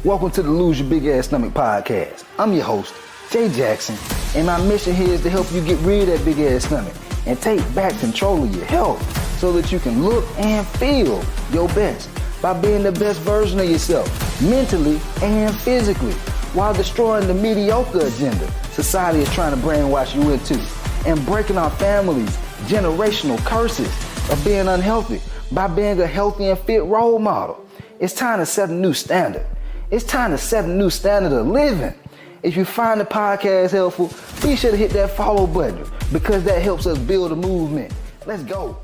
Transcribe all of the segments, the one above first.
Welcome to the Lose Your Big Ass Stomach podcast. I'm your host, Jay Jackson, and my mission here is to help you get rid of that big ass stomach and take back control of your health so that you can look and feel your best by being the best version of yourself, mentally and physically, while destroying the mediocre agenda society is trying to brainwash you into, and breaking our families' generational curses of being unhealthy by being a healthy and fit role model. It's time to set a new standard. It's time to set a new standard of living. If you find the podcast helpful, be sure to hit that follow button because that helps us build a movement. Let's go.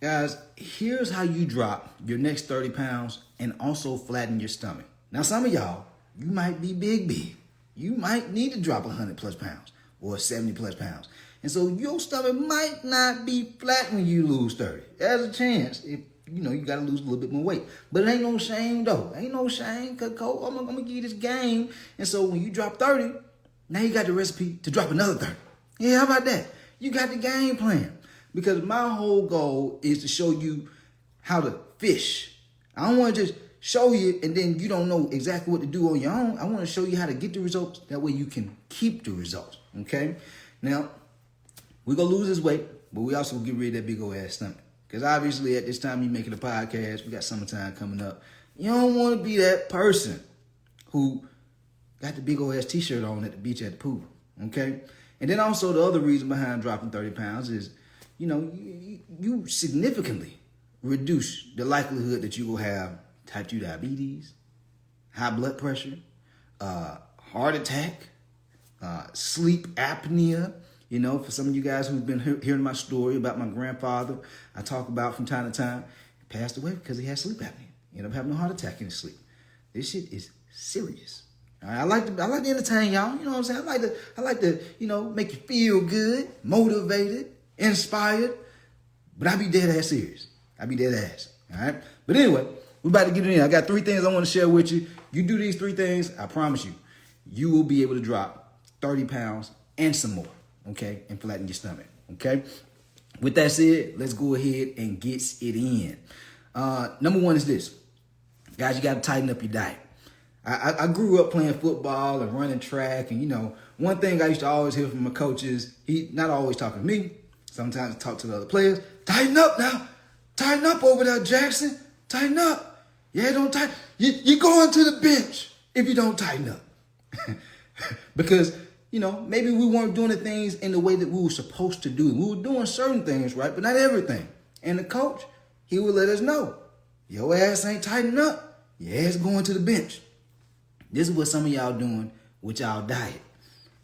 Guys, here's how you drop your next 30 pounds and also flatten your stomach. Now, some of y'all, you might be big. You might need to drop 100 plus pounds or 70 plus pounds. And so your stomach might not be flat when you lose 30. There's a chance if you got to lose a little bit more weight. But it ain't no shame, though. Ain't no shame, because I'm going to give you this game. And so when you drop 30, now you got the recipe to drop another 30. Yeah, how about that? You got the game plan. Because my whole goal is to show you how to fish. I don't want to just show you and then you don't know exactly what to do on your own. I want to show you how to get the results. That way you can keep the results, okay? Now, we're going to lose this weight, but we also get rid of that big old ass stomach. Because obviously at this time you're making a podcast, we got summertime coming up. You don't want to be that person who got the big old ass t-shirt on at the beach at the pool, okay? And then also the other reason behind dropping 30 pounds is, you significantly reduce the likelihood that you will have type 2 diabetes, high blood pressure, heart attack, sleep apnea. For some of you guys who've been hearing my story about my grandfather, I talk about from time to time, he passed away because he had sleep apnea. He ended up having a heart attack in his sleep. This shit is serious. All right, I like to entertain y'all. You know what I'm saying? I like to make you feel good, motivated, inspired. But I be dead ass serious. I be dead ass. All right. But anyway, we're about to get it in. I got 3 things I want to share with you. You do these 3 things, I promise you will be able to drop 30 pounds and some more. Okay, and flatten your stomach. Okay, with that said, let's go ahead and get it in. Number 1 is this, guys. You got to tighten up your diet. I grew up playing football and running track, and one thing I used to always hear from my coaches, he not always talking to me, sometimes talk to the other players. Tighten up now, tighten up over there, Jackson. Tighten up. Yeah, don't tighten. You're going to the bench if you don't tighten up, because. Maybe we weren't doing the things in the way that we were supposed to do. We were doing certain things, right? But not everything. And the coach, he would let us know, your ass ain't tightened up. Your ass going to the bench. This is what some of y'all doing with y'all diet.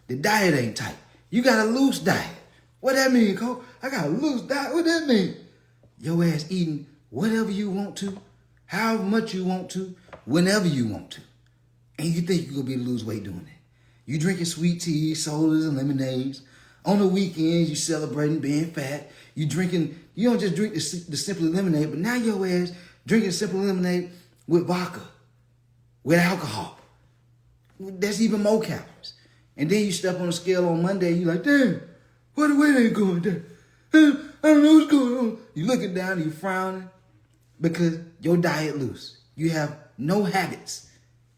The diet ain't tight. You got a loose diet. What that mean, coach? I got a loose diet. What that mean? Your ass eating whatever you want to, however much you want to, whenever you want to. And you think you're going to be able to lose weight doing that. You drinking sweet tea, sodas, and lemonades. On the weekends, you celebrating being fat. You don't just drink the Simply Lemonade, but now your ass drinking Simply Lemonade with vodka, with alcohol. That's even more calories. And then you step on the scale on Monday, you like, damn, why the weight ain't going down? I don't know what's going on. You looking down and you frowning because your diet loose. You have no habits.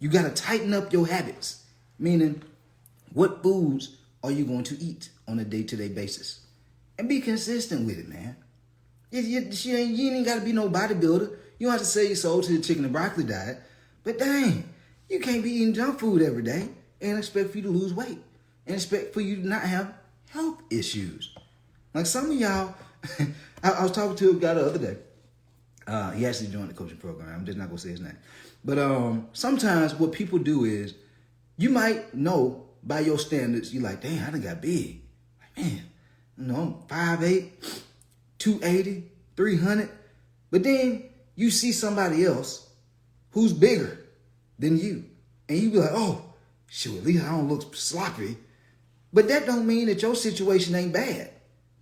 You got to tighten up your habits, meaning what foods are you going to eat on a day-to-day basis? And be consistent with it, man. You ain't got to be no bodybuilder. You don't have to sell your soul to the chicken and broccoli diet. But dang, you can't be eating junk food every day and expect for you to lose weight and expect for you to not have health issues. Like some of y'all, I was talking to a guy the other day. He actually joined the coaching program. I'm just not going to say his name. But sometimes what people do is, you might know by your standards, you're like, damn, I done got big. Like, man, I'm 5'8", 280, 300. But then you see somebody else who's bigger than you. And you be like, oh, shoot, at least I don't look sloppy. But that don't mean that your situation ain't bad.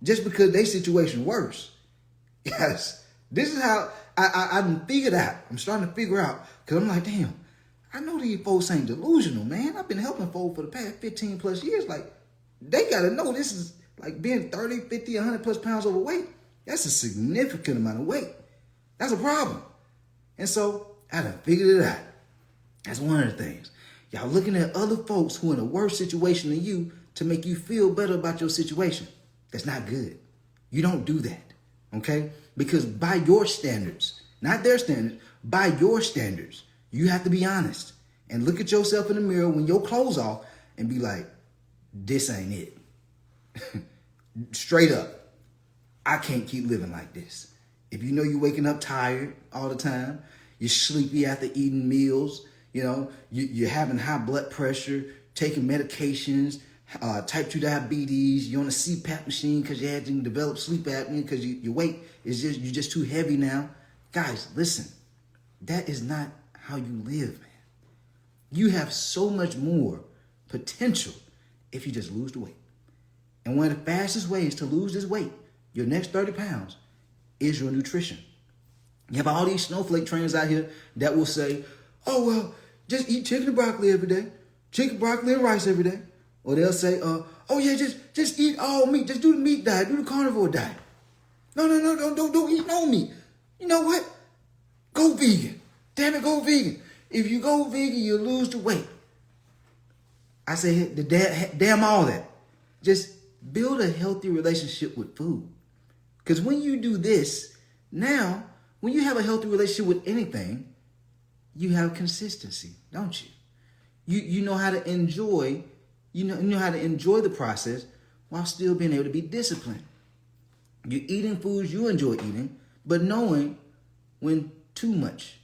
Just because their situation worse. Yes, this is how I figured out. I'm starting to figure out. Because I'm like, damn, I know these folks ain't delusional, man. I've been helping folks for the past 15 plus years. Like, they got to know this is like being 30, 50, 100 plus pounds overweight. That's a significant amount of weight. That's a problem. And so I done figured it out. That's one of the things. Y'all looking at other folks who are in a worse situation than you to make you feel better about your situation. That's not good. You don't do that, okay? Because by your standards, not their standards, by your standards, you have to be honest and look at yourself in the mirror when your clothes off and be like, this ain't it. Straight up, I can't keep living like this. If you know you're waking up tired all the time, you're sleepy after eating meals, you know, you're having high blood pressure, taking medications, type 2 diabetes, you're on a CPAP machine because you had to develop sleep apnea because your weight is you're just too heavy now. Guys, listen, that is not how you live, man. You have so much more potential if you just lose the weight. And one of the fastest ways to lose this weight, your next 30 pounds, is your nutrition. You have all these snowflake trainers out here that will say, oh, well, just eat chicken and broccoli every day. Chicken, broccoli, and rice every day. Or they'll say, oh, yeah, just eat all meat. Just do the meat diet. Do the carnivore diet. No, don't eat no meat. You know what? Go vegan. Damn it, go vegan. If you go vegan, you'll lose the weight. I say, damn all that. Just build a healthy relationship with food. Because when you do this, now, when you have a healthy relationship with anything, you have consistency, don't you? You know how to enjoy, you know how to enjoy the process while still being able to be disciplined. You're eating foods you enjoy eating, but knowing when too much,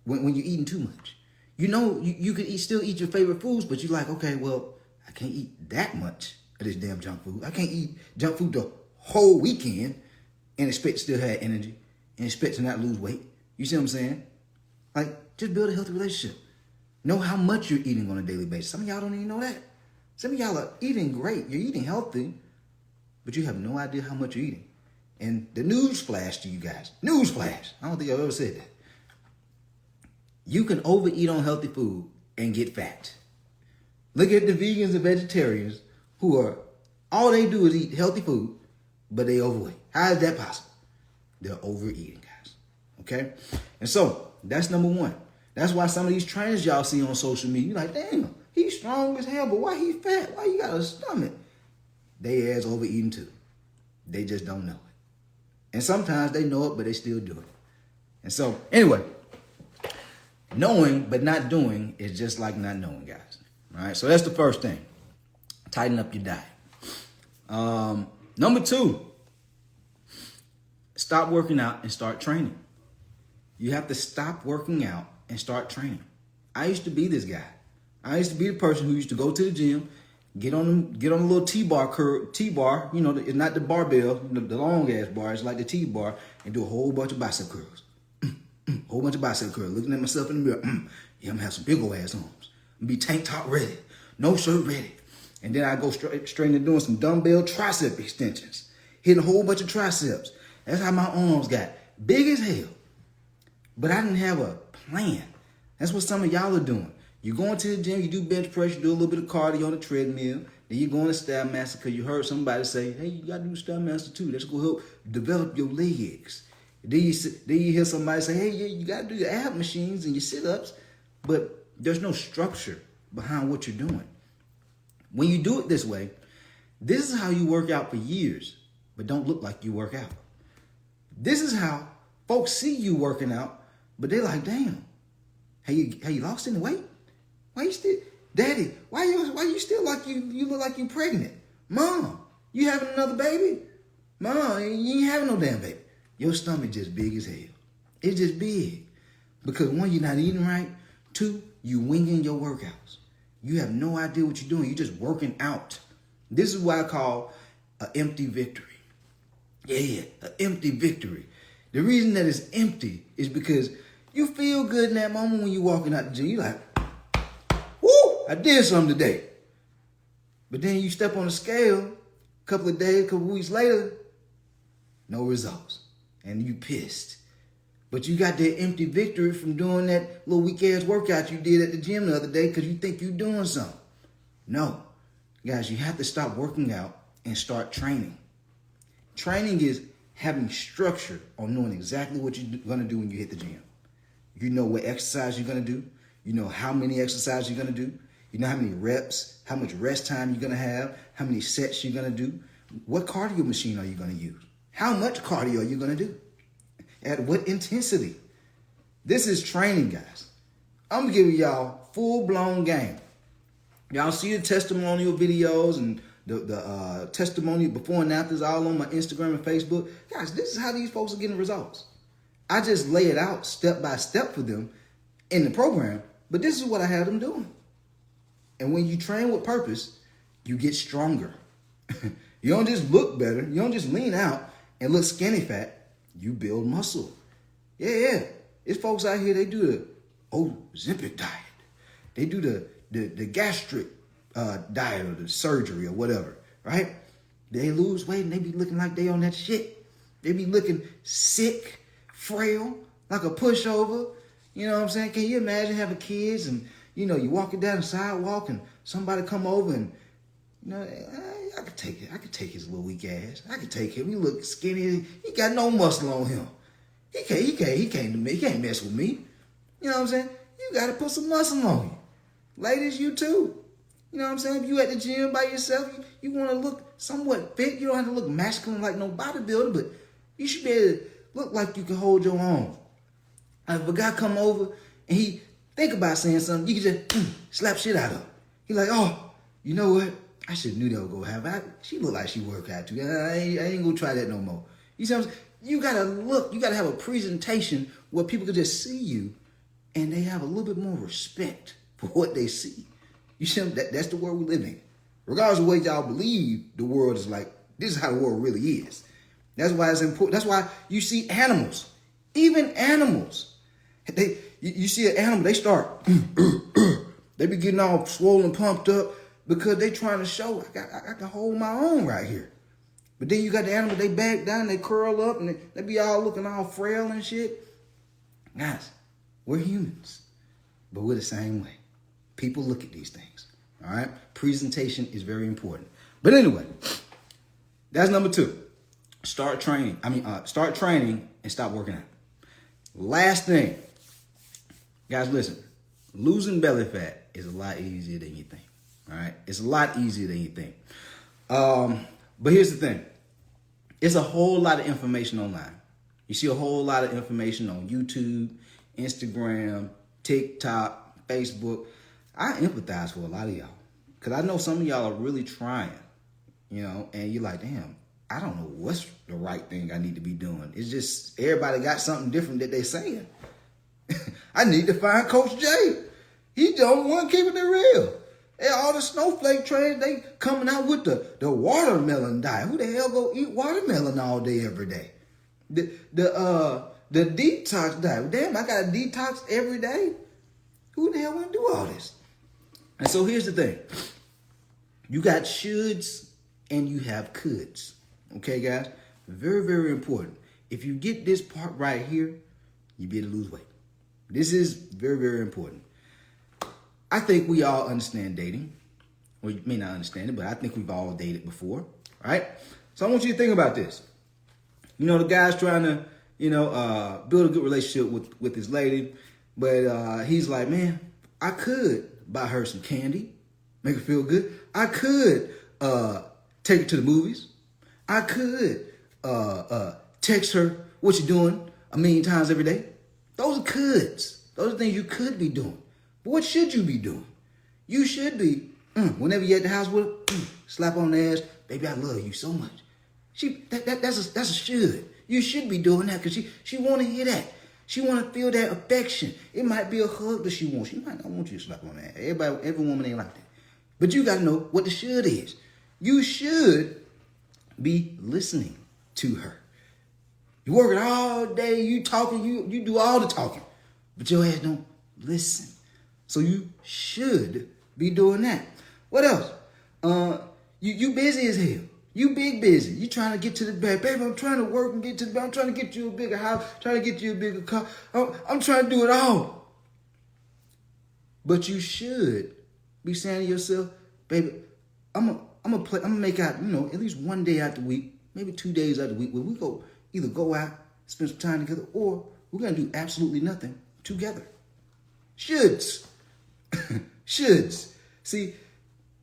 when you're eating too much. You know, you can still eat your favorite foods, but you're like, okay, well, I can't eat that much of this damn junk food. I can't eat junk food the whole weekend and expect to still have energy and expect to not lose weight. You see what I'm saying? Like, just build a healthy relationship. Know how much you're eating on a daily basis. Some of y'all don't even know that. Some of y'all are eating great. You're eating healthy, but you have no idea how much you're eating. And the news flash to you guys. News flash. I don't think I've ever said that. You can overeat on healthy food and get fat. Look at the vegans and vegetarians who are, all they do is eat healthy food, but they overweight. How is that possible? They're overeating, guys. Okay? And so, that's number one. That's why some of these trainers y'all see on social media, you're like, damn, he's strong as hell, but why he fat? Why you got a stomach? They ass overeating too. They just don't know it. And sometimes they know it, but they still do it. And so, anyway, knowing but not doing is just like not knowing, guys. All right, so that's the first thing. Tighten up your diet. Number two, stop working out and start training. You have to stop working out and start training. I used to be this guy. I used to be the person who used to go to the gym, get on a little T-bar, you know, it's not the barbell, the long ass bar, it's like the T-bar, and do a whole bunch of bicep curls. Whole bunch of bicep curls, looking at myself in the mirror. Yeah, I'm gonna have some big old ass arms. I'm gonna be tank top ready, no shirt ready. And then I go straight into doing some dumbbell tricep extensions, hitting a whole bunch of triceps. That's how my arms got big as hell. But I didn't have a plan. That's what some of y'all are doing. You go into the gym, you do bench press, you do a little bit of cardio on the treadmill, then you go on to Stairmaster because you heard somebody say, hey, you gotta do Stairmaster too. That's gonna help develop your legs. Then you hear somebody say, hey, yeah, you gotta do your ab machines and your sit-ups, but there's no structure behind what you're doing. When you do it this way, this is how you work out for years, but don't look like you work out. This is how folks see you working out, but they're like, damn, have you lost any weight? Why you still, Daddy, why you still like you look like you pregnant? Mom, you having another baby? Mom, you ain't having no damn baby. Your stomach just big as hell. It's just big. Because one, you're not eating right. Two, you winging your workouts. You have no idea what you're doing. You're just working out. This is what I call an empty victory. Yeah, an empty victory. The reason that it's empty is because you feel good in that moment when you're walking out the gym. You're like, woo, I did something today. But then you step on the scale, a couple of days, a couple of weeks later, no results. And you pissed. But you got that empty victory from doing that little weak-ass workout you did at the gym the other day because you think you're doing something. No. Guys, you have to stop working out and start training. Training is having structure on knowing exactly what you're going to do when you hit the gym. You know what exercise you're going to do. You know how many exercises you're going to do. You know how many reps, how much rest time you're going to have, how many sets you're going to do. What cardio machine are you going to use? How much cardio are you going to do? At what intensity? This is training, guys. I'm giving y'all full-blown game. Y'all see the testimonial videos and the testimonial before and afters all on my Instagram and Facebook. Guys, this is how these folks are getting results. I just lay it out step by step for them in the program, but this is what I have them doing. And when you train with purpose, you get stronger. You don't just look better. You don't just lean out and look skinny fat. You build muscle. Yeah. It's folks out here, they do the Ozempic diet. They do the gastric diet or the surgery or whatever, right? They lose weight and they be looking like they on that shit. They be looking sick, frail, like a pushover. You know what I'm saying? Can you imagine having kids and, you know, you walking down the sidewalk and somebody come over and, you know, I could take it. I could take his little weak ass. I could take him. He look skinny. He got no muscle on him. He can't mess with me. You know what I'm saying? You got to put some muscle on you. Ladies, you too. You know what I'm saying? If you at the gym by yourself, you want to look somewhat fit. You don't have to look masculine like no bodybuilder, but you should be able to look like you can hold your own. If a guy come over and he think about saying something, you can just slap shit out of him. He like, oh, you know what? I should have knew that would go happen. She look like she work out too. I ain't gonna try that no more. You see what I'm saying? You gotta look. You gotta have a presentation where people can just see you, and they have a little bit more respect for what they see. You see, that's the world we live in. Regardless of what y'all believe, the world is like. This is how the world really is. That's why it's important. That's why you see animals, even animals. You see an animal, they start. They be getting all swollen, pumped up. Because they trying to show I can hold my own right here. But then you got the animal, they back down, they curl up, and they be all looking all frail and shit. Guys, we're humans, but we're the same way. People look at these things, all right? Presentation is very important. But anyway, that's number 2. Start training and stop working out. Last thing, guys, listen. Losing belly fat is a lot easier than you think. All right, it's a lot easier than you think. But here's the thing. It's a whole lot of information online. You see a whole lot of information on YouTube, Instagram, TikTok, Facebook. I empathize for a lot of y'all because I know some of y'all are really trying, you know, and you're like, damn, I don't know what's the right thing I need to be doing. It's just everybody got something different that they saying. I need to find Coach Jay. He's the only one keeping it real. And all the snowflake trainers, they coming out with the watermelon diet. Who the hell go eat watermelon all day, every day? The detox diet. Damn, I got a detox every day. Who the hell want to do all this? And so here's the thing. You got shoulds and you have coulds. Okay, guys? Very, very important. If you get this part right here, you be able to lose weight. This is very, very important. I think we all understand dating. Well, you may not understand it, but I think we've all dated before, right? So I want you to think about this. You know, the guy's trying to, build a good relationship with his lady, but he's like, man, I could buy her some candy, make her feel good. I could take her to the movies. I could text her what you doing 1,000,000 times every day. Those are coulds. Those are things you could be doing. But what should you be doing? You should be, whenever you're at the house with her, slap on the ass, baby, I love you so much. That's a should. You should be doing that because she want to hear that. She want to feel that affection. It might be a hug that she wants. She might not want you to slap on the ass. Every woman ain't like that. But you got to know what the should is. You should be listening to her. You working all day, you talking, you do all the talking, but your ass don't listen. So you should be doing that. What else? You busy as hell. You big busy. You trying to get to the bed. Baby, I'm trying to work and get to the bed. I'm trying to get you a bigger house. Trying to get you a bigger car. I'm trying to do it all. But you should be saying to yourself, baby, I'm gonna make out, at least one day out the week, maybe 2 days out the week where we either go out, spend some time together, or we're gonna do absolutely nothing together. Shoulds. Shoulds. See,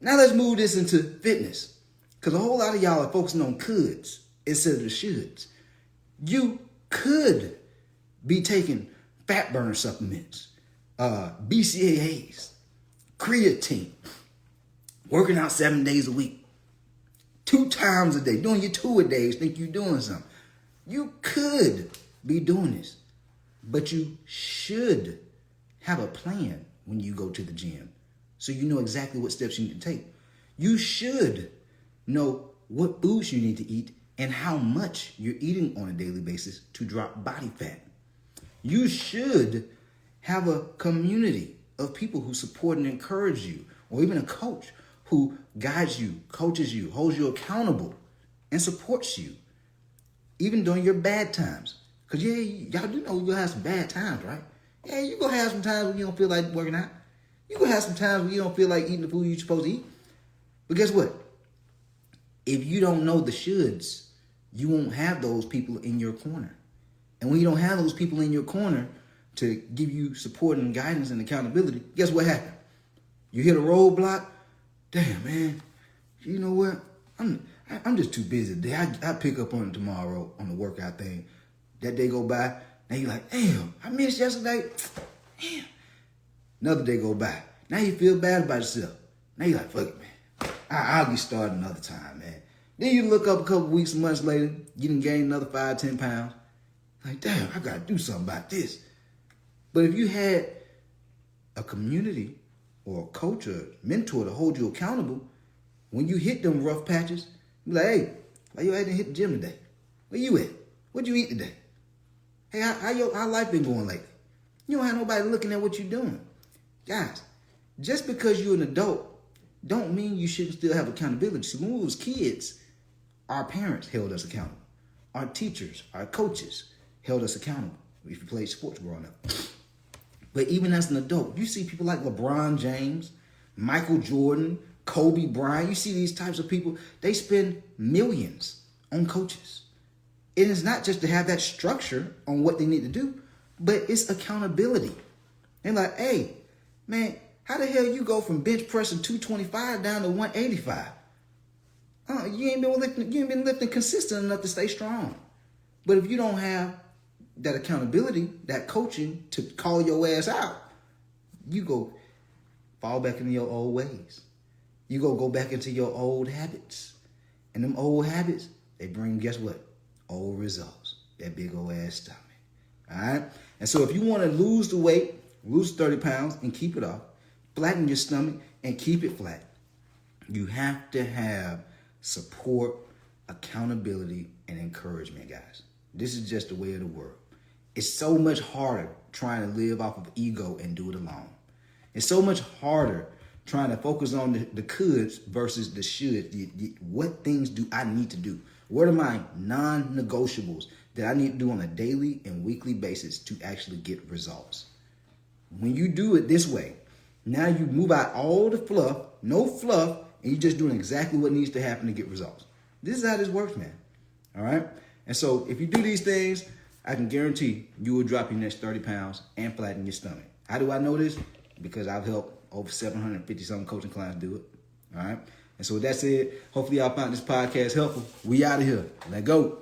now let's move this into fitness. Because a whole lot of y'all are focusing on coulds instead of the shoulds. You could be taking fat burner supplements, BCAAs, creatine, working out 7 days a week, 2 times a day, doing your 2-a-days, think you're doing something. You could be doing this, but you should have a plan when you go to the gym so you know exactly what steps you need to take. You should know what foods you need to eat and how much you're eating on a daily basis to drop body fat. You should have a community of people who support and encourage you, or even a coach who guides you, coaches you, holds you accountable, and supports you, even during your bad times. Because y'all do know you're going to have some bad times, right? Yeah, you're going to have some times when you don't feel like working out. You're going to have some times when you don't feel like eating the food you're supposed to eat. But guess what? If you don't know the shoulds, you won't have those people in your corner. And when you don't have those people in your corner to give you support and guidance and accountability, guess what happened? You hit a roadblock. Damn, man. You know what? I'm just too busy today. I pick up on it tomorrow on the workout thing. That day go by. Now you're like, damn, I missed yesterday. Damn. Another day go by. Now you feel bad about yourself. Now you're like, fuck it, man. I'll get started another time, man. Then you look up a couple weeks, months later, you done gained another 5-10 pounds. Like, damn, I got to do something about this. But if you had a community or a coach or mentor to hold you accountable, when you hit them rough patches, be like, hey, why you didn't hit the gym today? Where you at? What'd you eat today? Hey, how life been going lately? You don't have nobody looking at what you're doing. Guys, just because you're an adult don't mean you shouldn't still have accountability. See, when we was kids, our parents held us accountable. Our teachers, our coaches held us accountable if you played sports growing up. But even as an adult, you see people like LeBron James, Michael Jordan, Kobe Bryant. You see these types of people, they spend millions on coaches. It is not just to have that structure on what they need to do, but it's accountability. They're like, hey, man, how the hell you go from bench pressing 225 down to 185? You ain't been lifting consistent enough to stay strong. But if you don't have that accountability, that coaching to call your ass out, you go fall back into your old ways. You go back into your old habits. And them old habits, they bring, guess what? Old results. That big old ass stomach. All right? And so if you want to lose the weight, lose 30 pounds and keep it off, flatten your stomach and keep it flat, you have to have support, accountability, and encouragement, guys. This is just the way of the world. It's so much harder trying to live off of ego and do it alone. It's so much harder trying to focus on the coulds versus the should. What things do I need to do? What are my non-negotiables that I need to do on a daily and weekly basis to actually get results? When you do it this way, now you move out all the fluff, no fluff, and you're just doing exactly what needs to happen to get results. This is how this works, man. All right? And so if you do these things, I can guarantee you will drop your next 30 pounds and flatten your stomach. How do I know this? Because I've helped over 750-something coaching clients do it. All right? And so with that said, hopefully y'all found this podcast helpful. We out of here. Let go.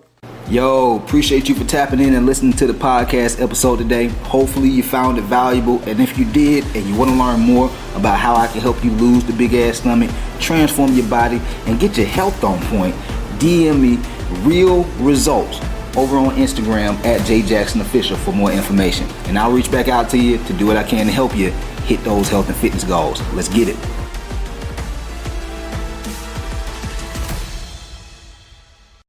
Yo, appreciate you for tapping in and listening to the podcast episode today. Hopefully you found it valuable. And if you did and you want to learn more about how I can help you lose the big ass stomach, transform your body, and get your health on point, DM me real results over on Instagram at JJacksonOfficial for more information. And I'll reach back out to you to do what I can to help you hit those health and fitness goals. Let's get it.